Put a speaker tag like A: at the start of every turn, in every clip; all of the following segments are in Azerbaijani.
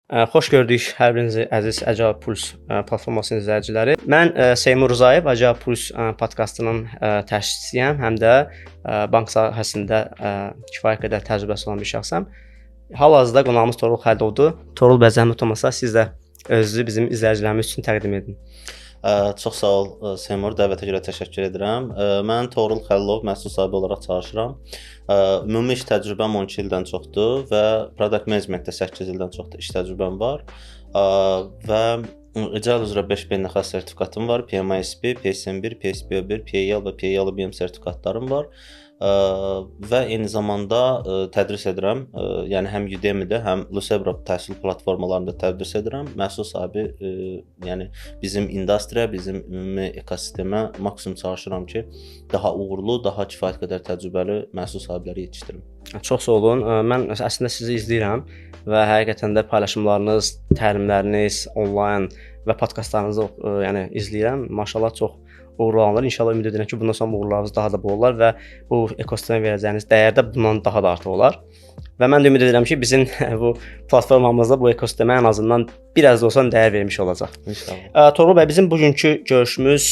A: Xoş gördük hər birinizi əziz Əcəl Puls platformasının izləyiciləri. Mən Seymur Rzayev, Əcəl Puls podkastının təşkiçisiyəm, həm də bank sahəsində kifayət qədər təcrübəsi olan bir şəxsəm. Hal-hazırda qonağımız Toğrul Xəlilovdur. Toğrul bəy, zəhmət olmasa siz də özünüzü bizim izləyicilərimiz üçün təqdim edin.
B: Çox sağ ol Seymur, dəvətə görə təşəkkür edirəm. Mən Toğrul Xəlilov, məhsul sahibi olaraq çalışıram. Ümumi iş təcrübəm 12 ildən çoxdur və product managementdə 8 ildən çoxdur iş təcrübəm var. Və icra üzrə 5 beynəlxalq sertifikatım var. PMISP, PSM1, PSPO1, PAL və PAL-BM sertifikatlarım var. Və eyni zamanda tədris edirəm. Yəni həm Udemy-də, həm Lusebro təhsil platformalarında tədris edirəm. Məhsul sahibi, yəni bizim industriya, bizim ümumi ekosistemə maksimum çalışıram ki, daha uğurlu, daha kifayət qədər təcrübəli məhsul sahibləri yetişdirim.
A: Çox sağ olun. Mən əslində sizi izləyirəm və həqiqətən də paylaşımlarınız, təlimləriniz, onlayn və podkastlarınızı yəni izləyirəm. Maşallah çox uğurlanır. İnşallah ümid edirəm ki, bundan sonra uğurlarınız daha da bol olar və bu ekosistemə verəcəyiniz dəyər də bundan daha da artıq olar. Və mən də ümid edirəm ki, bizim bu platformamızda bu ekosistemə ən azından biraz da olsa dəyər vermiş olacaq.
B: İnşallah.
A: Toğrul bəy, bizim bugünkü görüşümüz,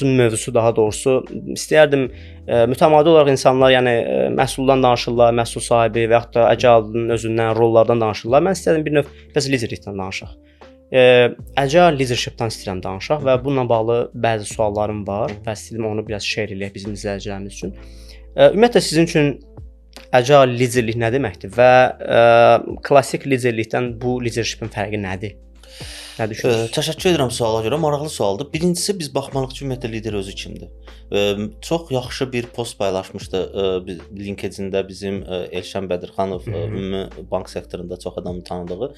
A: mövzusu daha doğrusu istəyərdim mütəmadi olaraq insanlar, yəni məhsuldan danışırlar, məhsul sahibi və yaxud da Əcəlin özündən, rollardan danışırlar. Mən istəyirəm bir növ biraz liderlikdən danışaq. Agile leadership-dan istəyirəm danışaq və bununla bağlı bəzi suallarım var və istəyirəm onu biraz share eləyək bizim izləyicilərimiz üçün. Ümumiyyətlə sizin üçün Agile liderlik nə deməkdir və klassik liderlikdən bu leadershipin fərqi nədir? Nə düşünürsünüz?
B: Təşəkkür edirəm suala görə. Maraqlı sualdır. Birincisi biz baxmalıyıq ki, ümumiyyətlə lider özü kimdir. Çox yaxşı bir post paylaşmışdı LinkedIn-də bizim Elşən Bədirxanov, ümumi bank sektorunda çox adamın tanıdığı.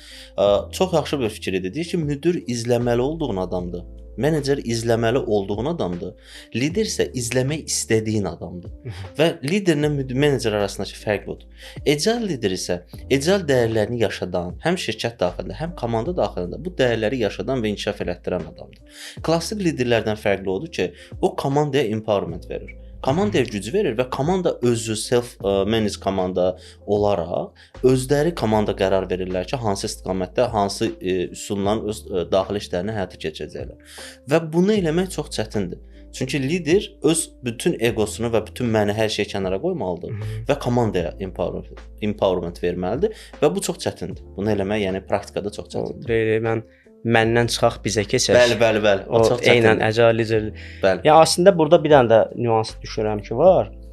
B: Çox yaxşı bir fikir idi. Deyir ki, müdir izləməli olduğun adamdır. Menecer izləməli olduğun adamdır. Lider isə izləmək istədiyin adamdır. Və liderlə menecer arasındakı fərq budur. Agile lider isə agile dəyərlərini yaşadan, həm şirkət daxilində, həm komanda daxilində bu dəyərləri yaşadan və inkişaf elətdirən adamdır. Klassik liderlərdən fərqli odur ki, o komandaya empowerment verir. Komandaya güc verir və komanda özü self-managed komanda olaraq özləri komanda qərar verirlər ki, hansı istiqamətdə, hansı üsulla öz daxili işlərini həyata keçirəcəklər. Və bunu eləmək çox çətindir. Çünki lider öz bütün egosunu və bütün hər şeyi kənara qoymalıdır və komandaya empowerment verməlidir və bu çox çətindir. Bunu eləmək, yəni praktikada çox çətindir.
A: Məndən çıxaq bizə keçək.
B: Bəli.
A: O eynən Agile lider.
B: Bəli.
A: Yəni aslında burada bir dənə də nüans düşünürəm ki, var.